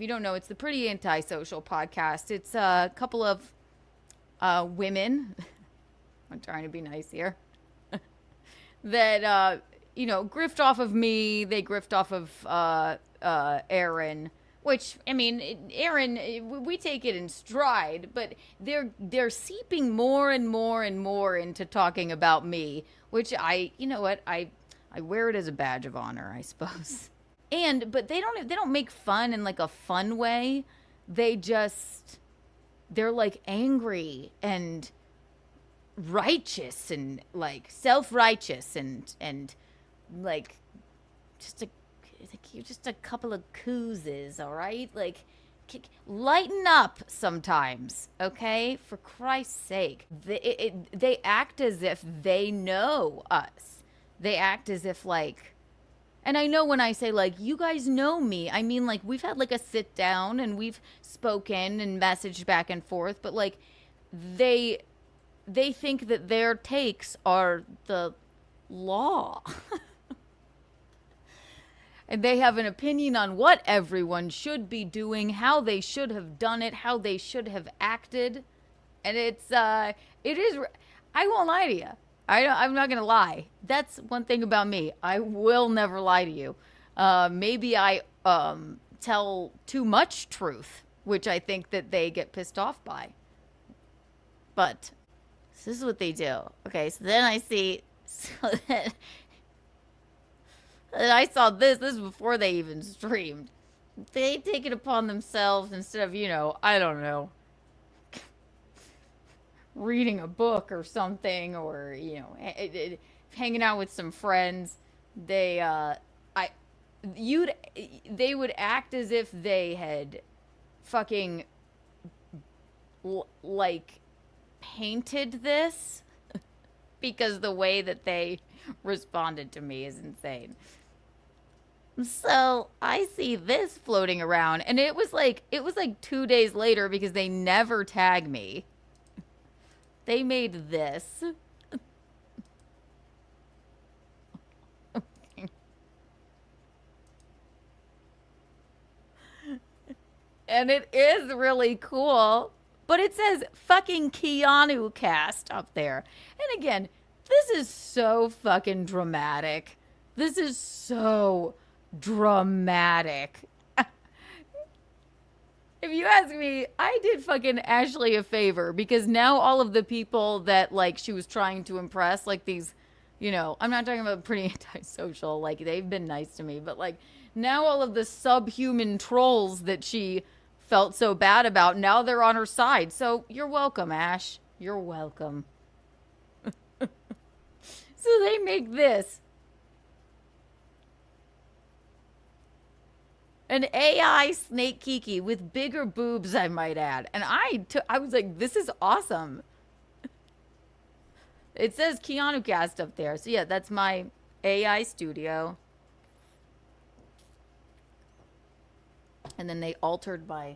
if you don't know, it's the Pretty Antisocial podcast. It's a couple of women. I'm trying to be nice here. That grift off of me. They grift off of Aaron. Which, I mean, Aaron, we take it in stride, but they're seeping more and more and more into talking about me, which I wear it as a badge of honor, I suppose. But they don't make fun in like a fun way. They're like angry and righteous and like self-righteous and like you're just a couple of coozes, all right? Like, lighten up sometimes, okay? For Christ's sake. They act as if they know us. They act as if, like... And I know when I say, like, you guys know me, I mean, like, we've had, like, a sit down and we've spoken and messaged back and forth, but, like, they think that their takes are the law. And they have an opinion on what everyone should be doing, how they should have done it, how they should have acted. And it is, I won't lie to you. I'm not going to lie. That's one thing about me. I will never lie to you. Maybe I tell too much truth, which I think that they get pissed off by. But this is what they do. Okay, so then I see... And I saw this is before they even streamed. They take it upon themselves instead of, I don't know, reading a book or something, or, hanging out with some friends. They would act as if they had fucking like painted this because the way that they responded to me is insane. So I see this floating around, and it was like 2 days later because they never tag me. They made this. And it is really cool, but it says fucking Keanu cast up there. And again, this is so fucking dramatic. This is so dramatic. If you ask me, I did fucking Ashley a favor because now all of the people that like she was trying to impress, like these, I'm not talking about Pretty Antisocial, like they've been nice to me, but like now all of the subhuman trolls that she felt so bad about, now they're on her side. So you're welcome, Ash. You're welcome. So they make this. An AI snake Kiki with bigger boobs, I might add. And I was like, this is awesome. It says Keanu cast up there. So yeah, that's my AI studio. And then they altered my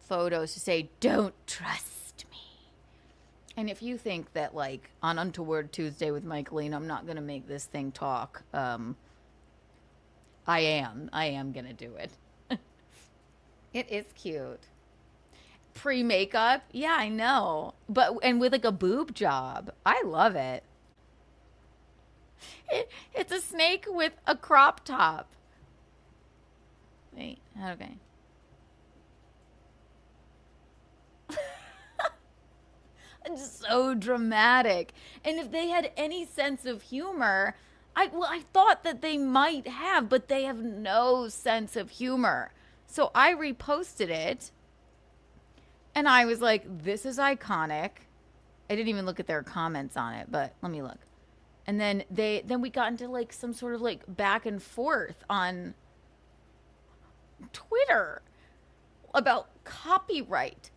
photos to say, don't trust me. And if you think that, like, on Untoward Tuesday with Michaeline, I'm not going to make this thing talk, I am going to do it. It is cute. Pre-makeup? Yeah, I know. And with, like, a boob job. I love it. It's a snake with a crop top. Wait, okay. It's so dramatic. And if they had any sense of humor, I thought that they might have, but they have no sense of humor. So I reposted it, and I was like, this is iconic. I didn't even look at their comments on it, but let me look. And then we got into like some sort of like back and forth on Twitter about copyright.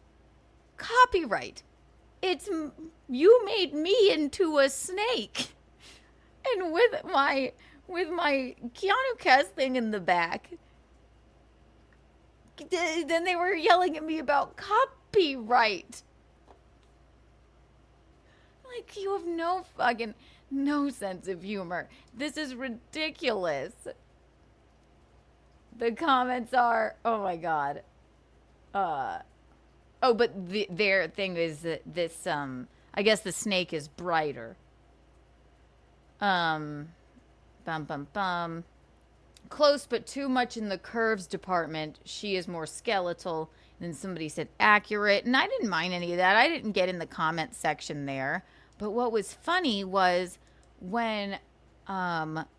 Copyright. It's, you made me into a snake. And with my Keanu cast thing in the back, then they were yelling at me about copyright. Like, you have no sense of humor. This is ridiculous. The comments are, oh my god. Oh, but their thing is that this, I guess the snake is brighter. Bum, bum, bum. Close, but too much in the curves department. She is more skeletal. And then somebody said accurate. And I didn't mind any of that. I didn't get in the comment section there. But what was funny was when, let's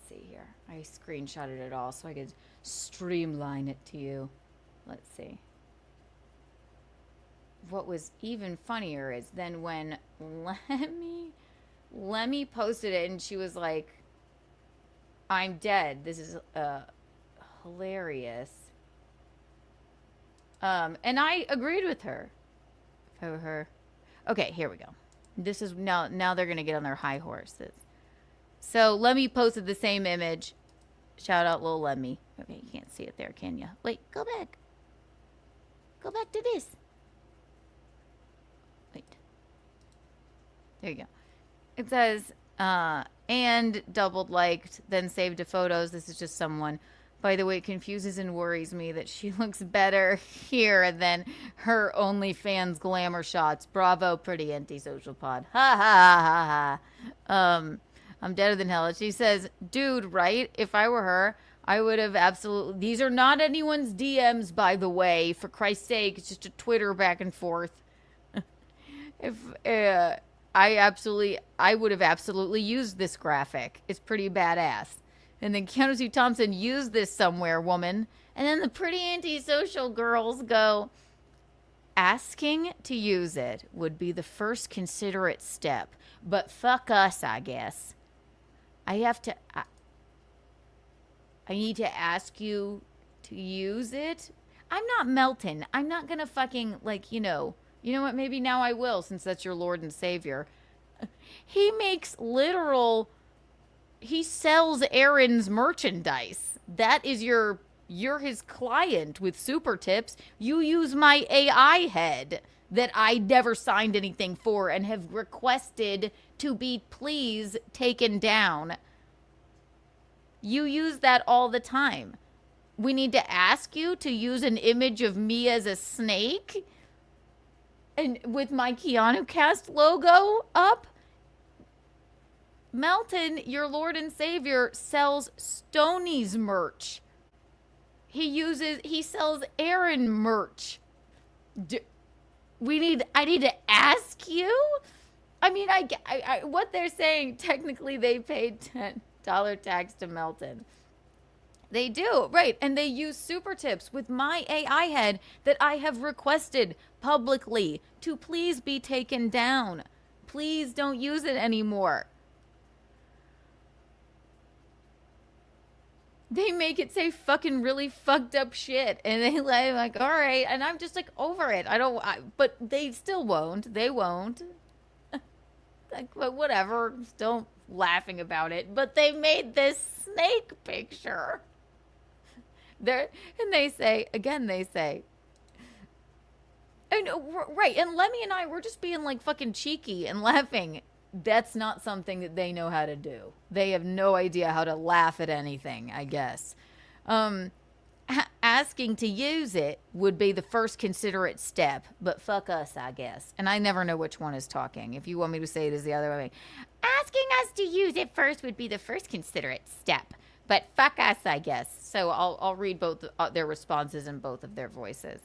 see here. I screenshotted it all so I could streamline it to you. Let's see. What was even funnier is then when Lemmy posted it and she was like, I'm dead. This is hilarious. And I agreed with her. Okay, here we go. This is now they're gonna get on their high horses. So Lemmy posted the same image. Shout out Lil Lemmy. Okay, you can't see it there, can you? Wait, go back. Go back to this. Wait. There you go. It says, and doubled liked, then saved to photos. This is just someone. By the way, it confuses and worries me that she looks better here than her OnlyFans glamour shots. Bravo, pretty antisocial pod. Ha ha ha ha. I'm deader than hell. She says, dude, right? If I were her, I would have absolutely... These are not anyone's DMs, by the way. For Christ's sake, it's just a Twitter back and forth. If I would have absolutely used this graphic. It's pretty badass. And then Keanu Thompson used this somewhere, woman. And then the pretty antisocial girls go, asking to use it would be the first considerate step. But fuck us, I guess. I need to ask you to use it. I'm not Melton. I'm not going to fucking, like, you know what? Maybe now I will, since that's your Lord and Savior. He makes literal... He sells Aaron's merchandise. That is you're his client with super tips. You use my AI head that I never signed anything for and have requested to be please taken down. You use that all the time. We need to ask you to use an image of me as a snake and with my Keanu Cast logo up. Melton, your Lord and Savior, sells Stoney's merch. He sells Aaron merch. I need to ask you? I mean, what they're saying, technically they paid $10 tax to Melton. They do, right. And they use super tips with my AI head that I have requested publicly to please be taken down. Please don't use it anymore. They make it say fucking really fucked up shit. And they like, all right. And I'm just like over it. But they still won't. They won't. Like, but whatever. Still laughing about it. But they made this snake picture. And they say, and, right. And Lemmy and I, we're just being like fucking cheeky and laughing. That's not something that they know how to do. They have no idea how to laugh at anything, I guess. Asking to use it would be the first considerate step, but fuck us, I guess. And I never know which one is talking. If you want me to say it as the other way. Asking us to use it first would be the first considerate step, but fuck us, I guess. So I'll read both their responses in both of their voices.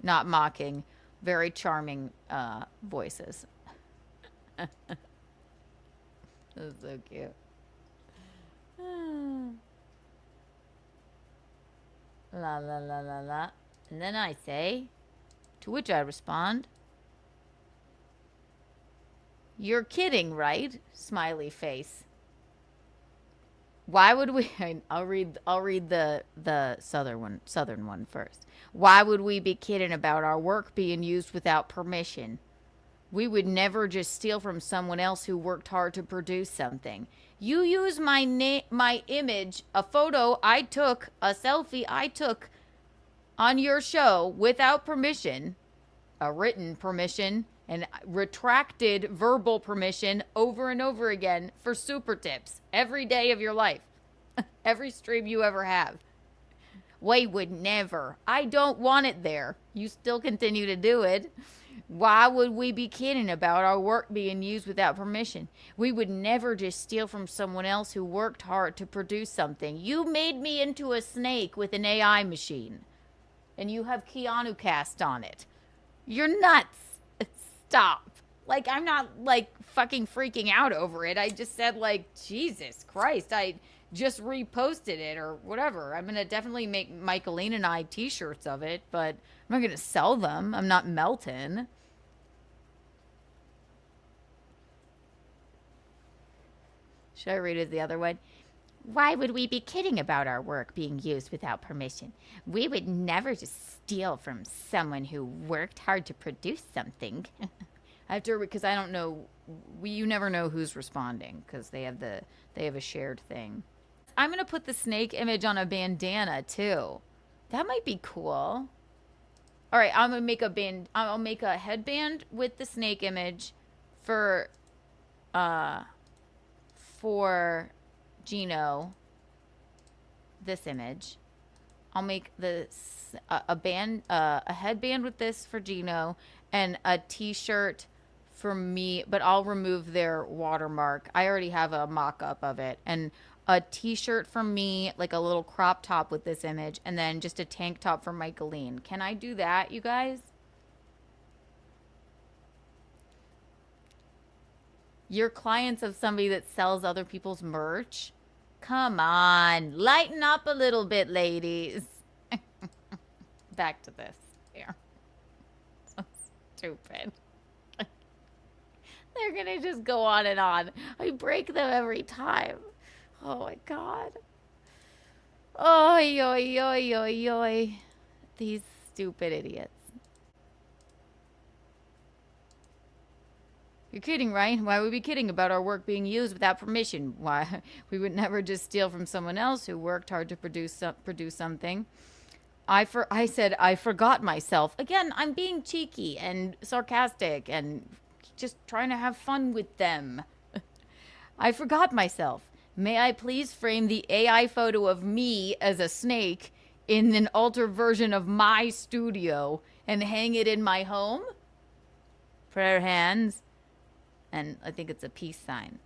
Not mocking, very charming voices. That's so cute. La la la la la. And then I say, to which I respond, you're kidding, right? Smiley face. Why would we... I'll read the southern one first. Why would we be kidding about our work being used without permission? We would never just steal from someone else who worked hard to produce something. You use my image, a photo I took, a selfie I took on your show without permission, a written permission, and retracted verbal permission over and over again for super tips every day of your life, every stream you ever have. We would never. I don't want it there. You still continue to do it. Why would we be kidding about our work being used without permission? We would never just steal from someone else who worked hard to produce something. You made me into a snake with an AI machine, and you have Keanu cast on it. You're nuts. Stop. Like, I'm not, like, fucking freaking out over it. I just said, like, Jesus Christ, I just reposted it or whatever. I'm going to definitely make Michaeline and I t-shirts of it, but I'm not going to sell them. I'm not Melton. Should I read it the other way? Why would we be kidding about our work being used without permission? We would never just steal from someone who worked hard to produce something. I have to, because I don't know, you never know who's responding because they have a shared thing. I'm gonna put the snake image on a bandana too. That might be cool. All right, I'm gonna make I'll make a headband with the snake image for Gino. This image. I'll make this a headband with this for Gino and a t-shirt for me, but I'll remove their watermark. I already have a mock-up of it. And a t-shirt for me, like a little crop top with this image, and then just a tank top for Michaeline. Can I do that, you guys? You're clients of somebody that sells other people's merch? Come on, lighten up a little bit, ladies. Back to this here. So stupid. They're gonna just go on and on. I break them every time. Oh my God. Oy, oy, oy, oy, oy. These stupid idiots. You're kidding, right? Why would we be kidding about our work being used without permission? Why? We would never just steal from someone else who worked hard to produce something. I said I forgot myself. Again, I'm being cheeky and sarcastic and just trying to have fun with them. I forgot myself. May I please frame the AI photo of me as a snake in an altered version of my studio and hang it in my home? Prayer hands. And I think it's a peace sign.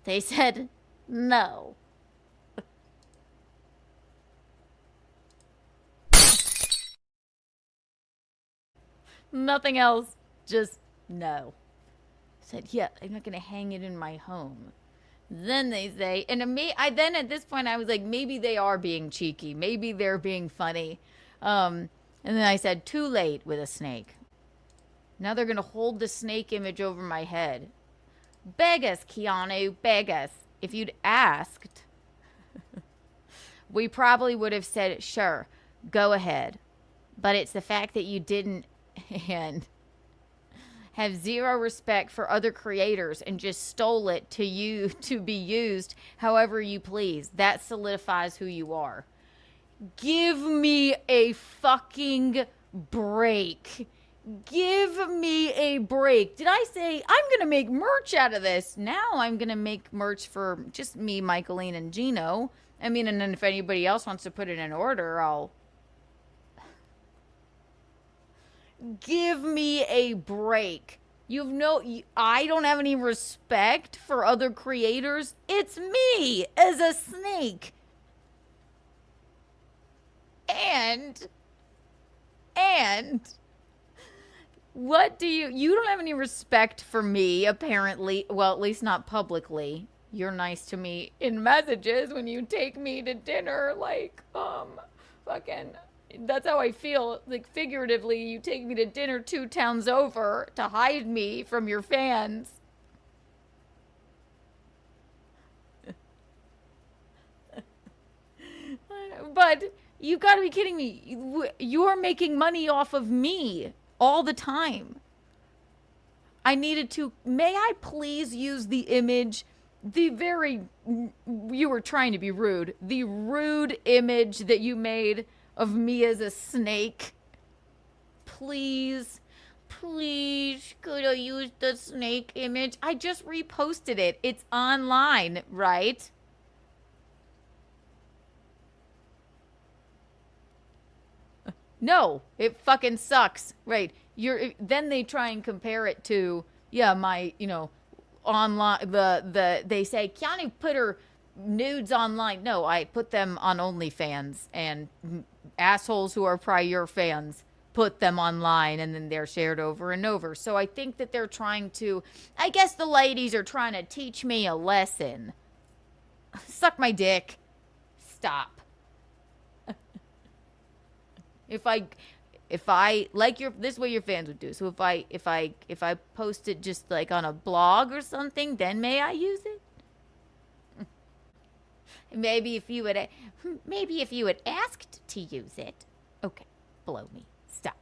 They said no. Nothing else. Just no. Said, yeah, I'm not going to hang it in my home. Then they say, and then at this point I was like, maybe they are being cheeky. Maybe they're being funny. And then I said, too late with a snake. Now they're going to hold the snake image over my head. Beg us, Keanu, beg us. If you'd asked, we probably would have said, sure, go ahead. But it's the fact that you didn't and have zero respect for other creators and just stole it to be used however you please. That solidifies who you are. Give me a fucking break. Give me a break. Did I say I'm going to make merch out of this? Now I'm going to make merch for just me, Michaeline, and Gino. I mean, and then if anybody else wants to put it in order, I'll... Give me a break. I don't have any respect for other creators. It's me as a snake. And what do you don't have any respect for me, apparently. Well, at least not publicly. You're nice to me in messages when you take me to dinner, like, fucking, that's how I feel. Like, figuratively, you take me to dinner 2 towns over to hide me from your fans. But you gotta be kidding me. You're making money off of me all the time. I needed to, may I please use the image, you were trying to be rude, the rude image that you made of me as a snake. Please, could I use the snake image? I just reposted it. It's online, right? No, it fucking sucks. Right. Then they try and compare it to, yeah, my, online, they say Keanu put her nudes online. No, I put them on OnlyFans, and assholes who are probably your fans put them online, and then they're shared over and over. So I think that they're trying to, I guess the ladies are trying to teach me a lesson. Suck my dick. Stop. If I like this way your fans would do. So if I post it just like on a blog or something, then may I use it? Maybe if you had asked to use it. Okay, blow me. Stop.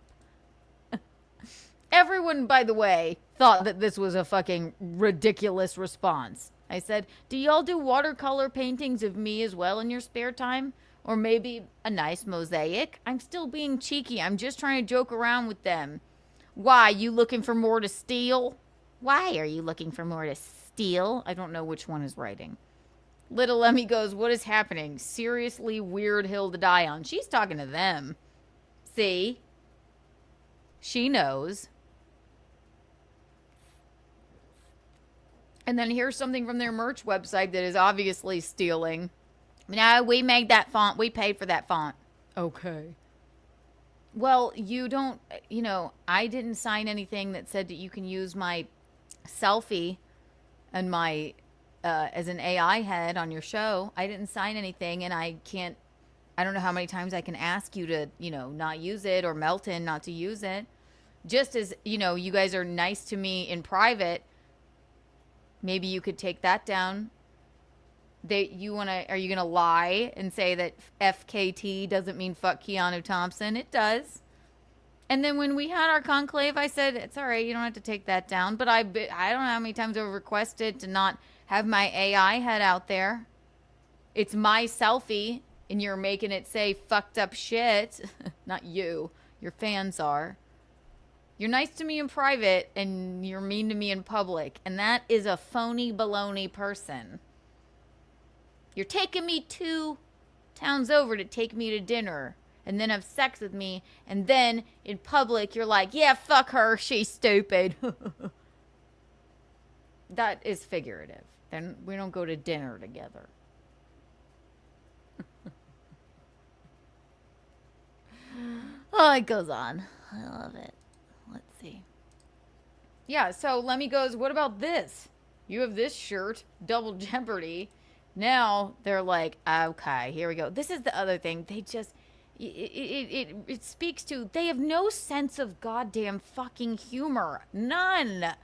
Everyone, by the way, thought that this was a fucking ridiculous response. I said, do y'all do watercolor paintings of me as well in your spare time? Or maybe a nice mosaic? I'm still being cheeky. I'm just trying to joke around with them. Why, you looking for more to steal? Why are you looking for more to steal? I don't know which one is writing. Little Lemmy goes, what is happening? Seriously weird hill to die on. She's talking to them. See? She knows. And then here's something from their merch website that is obviously stealing. No, we made that font. We paid for that font. Okay. Well, you don't, I didn't sign anything that said that you can use my selfie and my, as an AI head on your show. I didn't sign anything, and I don't know how many times I can ask you to, not use it, or Melton not to use it. Just as, you guys are nice to me in private, maybe you could take that down. Are you going to lie and say that FKT doesn't mean fuck Keanu Thompson? It does. And then when we had our conclave, I said, it's all right, you don't have to take that down. But I don't know how many times I've requested to not have my AI head out there. It's my selfie, and you're making it say fucked up shit. Not you. Your fans are. You're nice to me in private, and you're mean to me in public. And that is a phony baloney person. You're taking me 2 towns over to take me to dinner and then have sex with me. And then in public, you're like, yeah, fuck her. She's stupid. That is figurative. Then we don't go to dinner together. Oh, it goes on. I love it. Let's see. Yeah, so Lemmy goes, what about this? You have this shirt, Double Jeopardy. Now they're like, okay, here we go. This is the other thing. They just, it speaks to, they have no sense of goddamn fucking humor. None.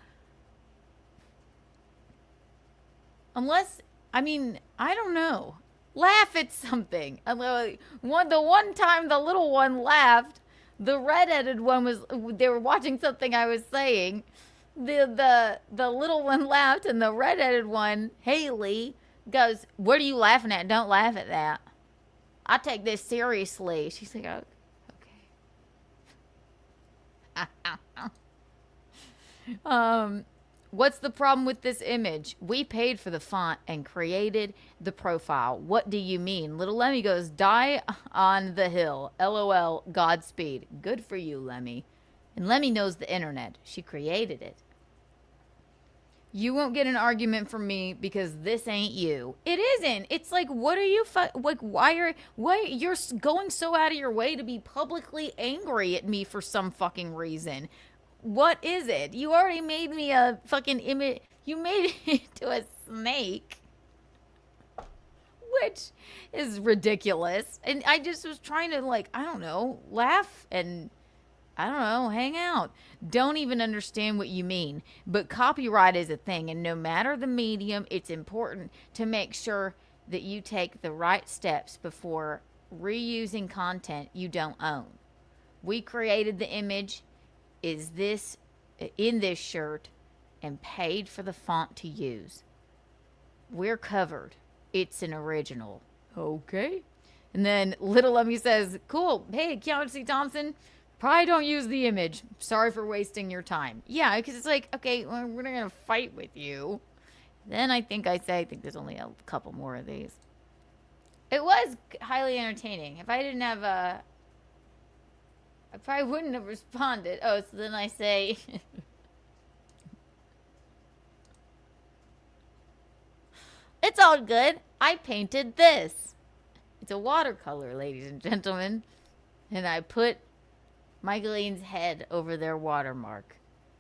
Unless, I don't know. Laugh at something. The one time the little one laughed, the red-headed one they were watching something I was saying. The little one laughed, and the red-headed one, Haley, goes, what are you laughing at? Don't laugh at that. I take this seriously. She's like, oh, okay. What's the problem with this image? We paid for the font and created the profile. What do you mean? Little Lemmy goes, die on the hill. LOL, Godspeed. Good for you, Lemmy. And Lemmy knows the internet. She created it. You won't get an argument from me because this ain't you. It isn't. It's like, what are you, why you're going so out of your way to be publicly angry at me for some fucking reason? What is it? You already made me a fucking image. You made it into a snake. Which is ridiculous. And I just was trying to, I don't know, laugh and, I don't know, hang out. Don't even understand what you mean. But copyright is a thing, and no matter the medium, it's important to make sure that you take the right steps before reusing content you don't own. We created the image, is this in this shirt, and paid for the font to use. We're covered. It's an original. Okay. And then Little Lemmy says, cool. Hey, Keanu Thompson, probably don't use the image. Sorry for wasting your time. Yeah, because it's like, okay, well, we're not going to fight with you. Then I think there's only a couple more of these. It was highly entertaining. If I didn't have I probably wouldn't have responded. Oh, so then I say... It's all good. I painted this. It's a watercolor, ladies and gentlemen. And I put Michaeline's head over their watermark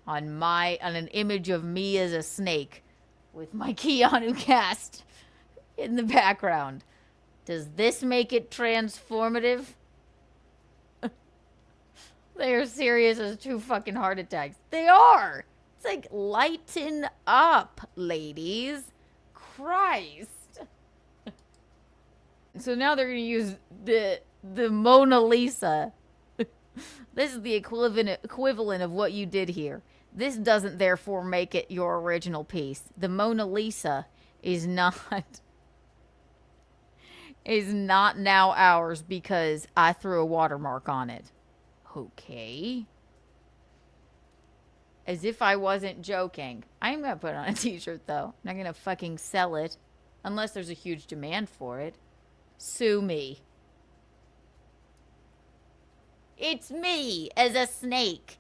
on an image of me as a snake with my Keanu cast in the background. Does this make it transformative? They are serious as 2 fucking heart attacks. They are. It's like, lighten up, ladies. Christ. So now they're going to use the Mona Lisa. This is the equivalent of what you did here. This doesn't therefore make it your original piece. The Mona Lisa is not now ours because I threw a watermark on it. Okay. As if I wasn't joking. I'm going to put it on a t-shirt, though. I'm not going to fucking sell it. Unless there's a huge demand for it. Sue me. It's me as a snake.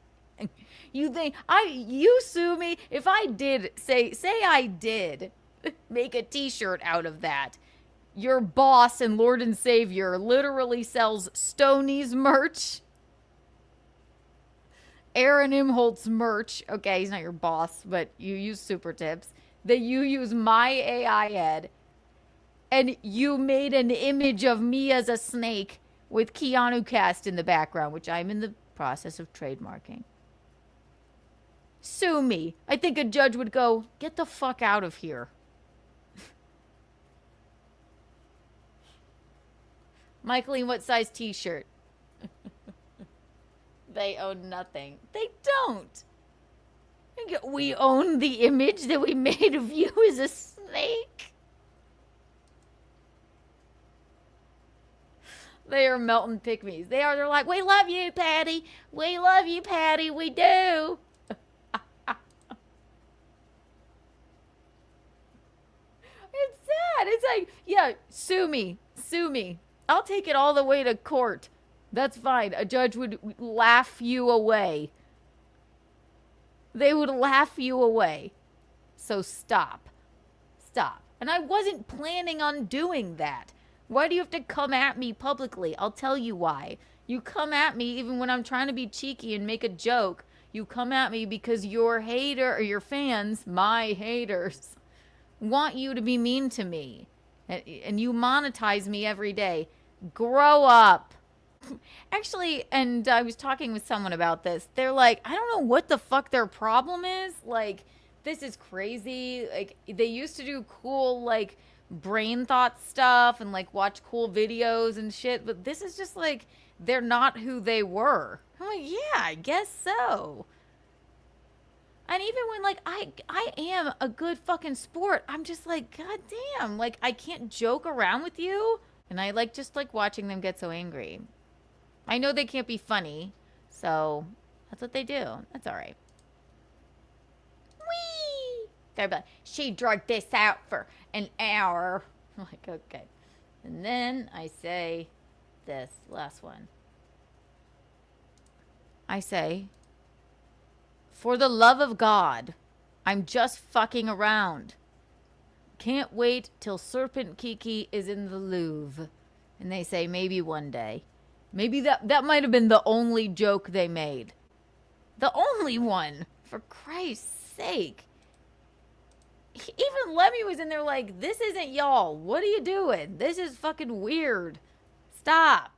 You think you sue me? If I did say I did make a t-shirt out of that. Your boss and Lord and Savior literally sells Stoney's merch. Aaron Imholt's merch. Okay, he's not your boss, but you use super tips. That you use my AI head. And you made an image of me as a snake with Keanu cast in the background, which I'm in the process of trademarking. Sue me. I think a judge would go, get the fuck out of here. Michaeline, what size t-shirt? They own nothing. They don't. We own the image that we made of you as a snake. They are melting pygmies. They are. They're like, we love you, Patty. We love you, Patty. We do. It's sad. It's like, yeah, sue me. Sue me. I'll take it all the way to court. That's fine. A judge would laugh you away. They would laugh you away. So stop. Stop. And I wasn't planning on doing that. Why do you have to come at me publicly? I'll tell you why. You come at me even when I'm trying to be cheeky and make a joke. You come at me because your hater or your fans, my haters, want you to be mean to me. And you monetize me every day. Grow up. Actually, and I was talking with someone about this. They're like, I don't know what the fuck their problem is. Like, this is crazy. Like, they used to do cool, like, brain thought stuff and like watch cool videos and shit, but this is just like they're not who they were. I'm like, yeah, I guess so. And even when like I am a good fucking sport, I'm just like, god damn, like I can't joke around with you. And I like just like watching them get so angry. I know they can't be funny, so that's what they do. That's all right. Whee! They're like, she drug this out for an hour. I'm like, okay. And then I say this last one. I say, for the love of God, I'm just fucking around. Can't wait till Serpent Kiki is in the Louvre. And they say, maybe one day. Maybe that might have been the only joke they made. The only one. For Christ's sake. Even Lemmy was in there like, this isn't y'all. What are you doing? This is fucking weird. Stop.